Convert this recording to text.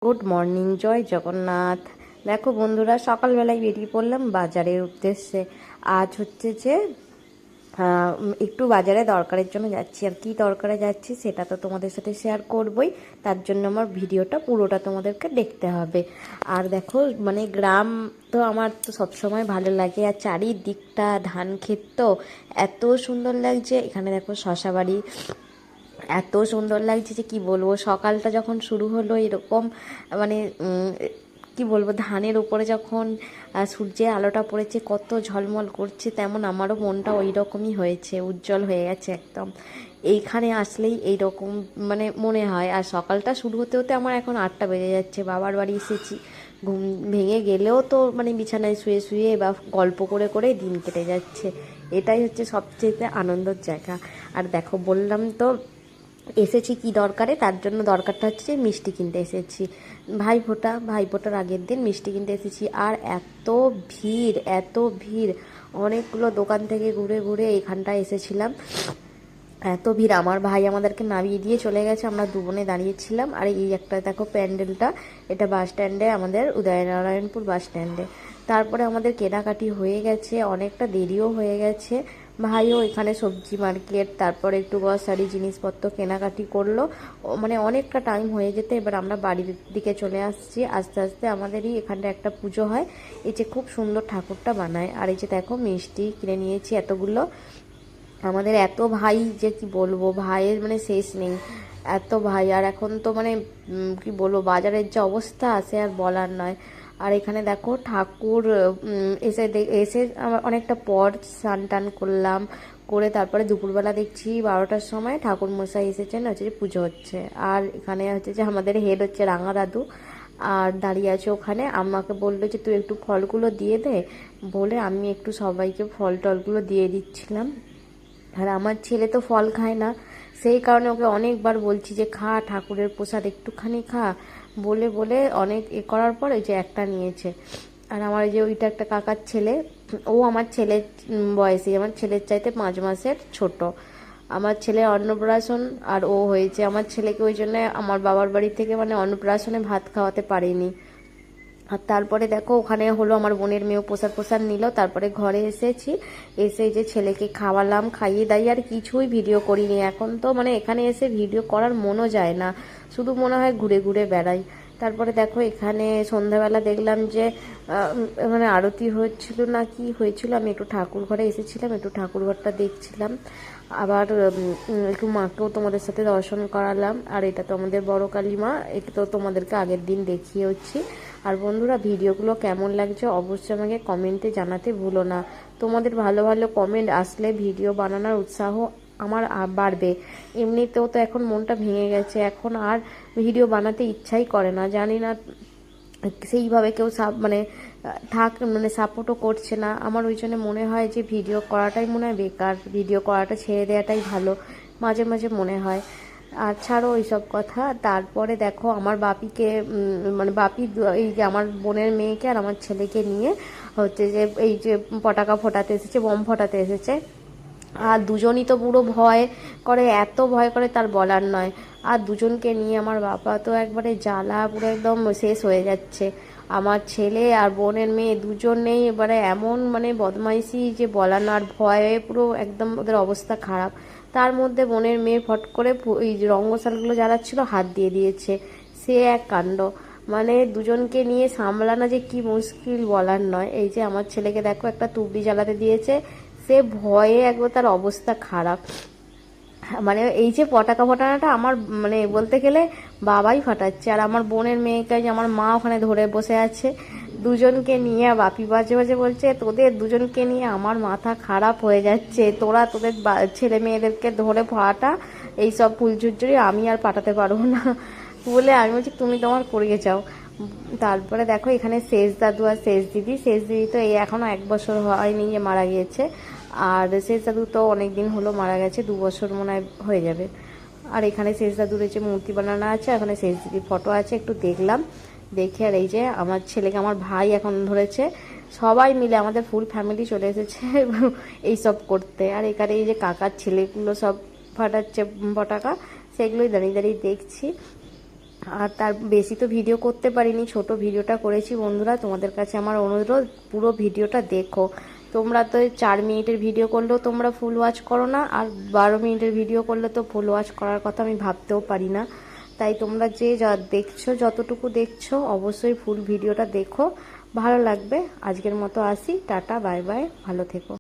Good morning, জয় জগন্নাথ। দেখো বন্ধুরা, সকালবেলায় বেরিয়ে পড়লাম বাজারের উদ্দেশ্যে। আজ হচ্ছে যে একটু বাজারে দরকারের জন্য যাচ্ছি। আর কি দরকারে যাচ্ছি সেটা তো তোমাদের সাথে শেয়ার করবই। তার জন্য আমার ভিডিওটা পুরোটা তোমাদেরকে দেখতে হবে। আর দেখো, মানে গ্রাম তো আমার তো সবসময় ভালো লাগে। আর চারিদিকটা ধান ক্ষেত, তো এত সুন্দর লাগছে। এখানে দেখো শশা বাড়ি, এত সুন্দর লাগছে যে কি বলবো। সকালটা যখন শুরু হলো এরকম, মানে কি বলবো, ধানের উপরে যখন সূর্যের আলোটা পড়েছে, কত ঝলমল করছে, তেমন আমারও মনটা ওই রকমই হয়েছে, উজ্জ্বল হয়ে গেছে একদম। এইখানে আসলেই এই রকম মানে মনে হয়। আর সকালটা শুরু হতে হতে আমার এখন 8টা বেজে যাচ্ছে। বাবার বাড়ি এসেছি, ঘুম ভেঙে গেলেও তো মানে বিছানায় শুয়ে শুয়ে বা গল্প করে করে দিন কেটে যাচ্ছে। এটাই হচ্ছে সবচেয়ে আনন্দের জায়গা। আর দেখো, বললাম তো এসেছি কি দরকারে, তার জন্য দরকারটা হচ্ছে মিষ্টি কিনতে এসেছি। ভাইফোঁটার আগের দিন মিষ্টি কিনতে এসেছি। আর এত ভিড়, এত ভিড়! অনেকগুলো দোকান থেকে ঘুরে ঘুরে এইখানটায় এসেছিলাম। এত ভিড়! আমার ভাই আমাদেরকে নামিয়ে দিয়ে চলে গেছে, আমরা দুবোনে দাঁড়িয়েছিলাম। আর এই একটা দেখো প্যান্ডেলটা, এটা বাস স্ট্যান্ডে, আমাদের উদয়নারায়ণপুর বাস স্ট্যান্ডে। তারপরে আমাদের কেনাকাটি হয়ে গেছে, অনেকটা দেরিও হয়ে গেছে। ভাইও এখানে সবজি মার্কেট, তারপরে একটু গ্রসারি জিনিসপত্র কেনাকাটি করলো। মানে অনেকটা টাইম হয়ে যেতে এবার আমরা বাড়ির দিকে চলে আসছি। আস্তে আস্তে আমাদেরই এখানটা একটা পুজো হয়, এই যে খুব সুন্দর ঠাকুরটা বানায়। আর এই যে দেখো, মিষ্টি কিনে নিয়েছি এতগুলো। আমাদের এত ভাই যে কি বলবো, ভাইয়ের মানে শেষ নেই, এত ভাই। আর এখন তো মানে কি বলবো, বাজারের যে অবস্থা আছে আর বলার নয়। আর এখানে দেখো ঠাকুর এসে আমার অনেকটা পর স্নান টান করলাম, করে তারপরে দুপুরবেলা দেখছি 12টার সময় ঠাকুর মশাই এসেছেন, হচ্ছে যে পুজো হচ্ছে। আর এখানে হচ্ছে যে আমাদের হেড হচ্ছে রাঙা দাদু, আর দাঁড়িয়ে আছে ওখানে। আমাকে বললো যে তুই একটু ফলগুলো দিয়ে দে, বলে আমি একটু সবাইকে ফল টলগুলো দিয়ে দিচ্ছিলাম। আর আমার ছেলে তো ফল খায় না, সেই কারণে ওকে অনেকবার বলছি যে খা, ঠাকুরের প্রসাদ একটুখানি খা, বলে বলে অনেক করার পর এই যে একটা নিয়েছে। আর আমার এই যে ওইটা একটা কাকার ছেলে, ও আমার ছেলের বয়সী, আমার ছেলের চাইতে 5 মাসের ছোট। আমার ছেলে অন্নপ্রাশন, আর ও হয়েছে। আমার ছেলেকে ওই জন্য আমার বাবার বাড়ি থেকে মানে অন্নপ্রাশনে ভাত খাওয়াতে পারিনি। আর তারপরে দেখো, ওখানে হলো আমার বোনের মেয়েও প্রসাদ প্রসাদ নিল। তারপরে ঘরে এসেছি, এসে যে ছেলেকে খাওয়ালাম, খাইয়ে দাইয়ে আর কিছুই ভিডিও করিনি। এখন তো মানে এখানে এসে ভিডিও করার মনও যায় না, শুধু মনে হয় ঘুরে ঘুরে বেড়াই। তারপরে দেখো, এখানে সন্ধ্যাবেলা দেখলাম যে মানে আরতি হচ্ছিল না কি হয়েছিল, আমি একটু ঠাকুর ঘরে এসেছিলাম, একটু ঠাকুর ঘরটা দেখছিলাম। আবার একটু মাকেও তোমাদের সাথে দর্শন করালাম। আর এটা তো আমাদের বড় কালী মা, এটা তো তোমাদেরকে আগের দিন দেখিয়েছি। আর বন্ধুরা, ভিডিওগুলো কেমন লাগছে অবশ্যই আমাকে কমেন্টে জানাতে ভুলো না। তোমাদের ভালো ভালো কমেন্ট আসলে ভিডিও বানানোর উৎসাহ আমার বাড়বে। এমনিতেও তো এখন মনটা ভেঙে গেছে, এখন আর ভিডিও বানাতে ইচ্ছাই করে না। জানি না সেইভাবে কেউ মানে মানে সাপোর্টও করছে না আমার। ওই জন্য মনে হয় যে ভিডিও করাটাই মনে হয় বেকার, ভিডিও করাটা ছেড়ে দেওয়াটাই ভালো, মাঝে মাঝে মনে হয়। আর ছাড়ো ওইসব কথা। তারপরে দেখো, আমার বাপিকে মানে বাপি এই যে আমার বোনের মেয়েকে আর আমার ছেলেকে নিয়ে হচ্ছে যে এই যে পটাকা ফোটাতে এসেছে, বোম ফোটাতে এসেছে। আর দুজনই তো পুরো ভয় করে, এত ভয় করে তার বলার নয়। আর দুজনকে নিয়ে আমার বাবা তো একবারে জ্বালা, পুরো একদম শেষ হয়ে যাচ্ছে। আমার ছেলে আর বোনের মেয়ে দুজনেই এবারে এমন মানে বদমাইশি যে বলার না, আর ভয়ে পুরো একদম ওদের অবস্থা খারাপ। তার মধ্যে বোনের মেয়ে ফট করে ওই রঙ্গশালগুলো জ্বালাচ্ছিল, হাত দিয়ে দিয়েছে। সে এক কাণ্ড, মানে দুজনকে নিয়ে সামলানো যে কি মুশকিল বলার নয়। এই যে আমার ছেলেকে দেখো, একটা তুবড়ি জ্বালাতে দিয়েছে, সে ভয়ে একবার তার অবস্থা খারাপ। মানে এই যে পটাকা ফাটানোটা আমার মানে বলতে গেলে বাবাই ফাটাচ্ছে। আর আমার বোনের মেয়েকে যে আমার মা ওখানে ধরে বসে আছে, দুজনকে নিয়ে বাপি বাজে বাজে বলছে, তোদের দুজনকে নিয়ে আমার মাথা খারাপ হয়ে যাচ্ছে, তোরা তোদের ছেলে মেয়েদেরকে ধরে ফাটা, এইসব ফুলঝুরঝুরি আমি আর পাঠাতে পারবো না বলে আমি বলছি তুমি তোমার করিয়ে যাও। তারপরে দেখো, এখানে শেষ দাদু আর শেষ দিদি। শেষ দিদি তো এই এখনো 1 বছর হয়নি যে মারা গিয়েছে। আর শেষ দাদু তো অনেক দিন হলো মারা গেছে, 2 বছর মনে হয় হয়ে যাবে। আর এখানে শেষ দাদুর যে মূর্তি বানানো আছে, এখানে শেষ দিদির ফটো আছে, একটু দেখলাম। দেখে আর এই যে আমার ছেলেকে আমার ভাই এখন ধরেছে, সবাই মিলে আমাদের ফুল ফ্যামিলি চলে এসেছে এইসব করতে। আর এখানে এই যে কাকার ছেলেগুলো সব ফাটাচ্ছে পটাকা, সেগুলোই দাঁড়িয়ে দাঁড়িয়ে দেখছি। আর তার বেশি তো ভিডিও করতে পারিনি, ছোট ভিডিওটা করেছি বন্ধুরা। তোমাদের কাছে আমার অনুরোধ, পুরো ভিডিওটা দেখো। তোমরা তো 4 মিনিটের ভিডিও করলেও তোমরা ফুল ওয়াচ করো না, আর 12 মিনিটের ভিডিও করলে তো ফুল ওয়াচ করার কথা আমি ভাবতেও পারি না। তাই তোমরা যে যা দেখছো, যতটুকু দেখছো অবশ্যই ফুল ভিডিওটা দেখো, ভালো লাগবে। আজকের মতো আসি, টাটা বাই বাই, ভালো থেকো।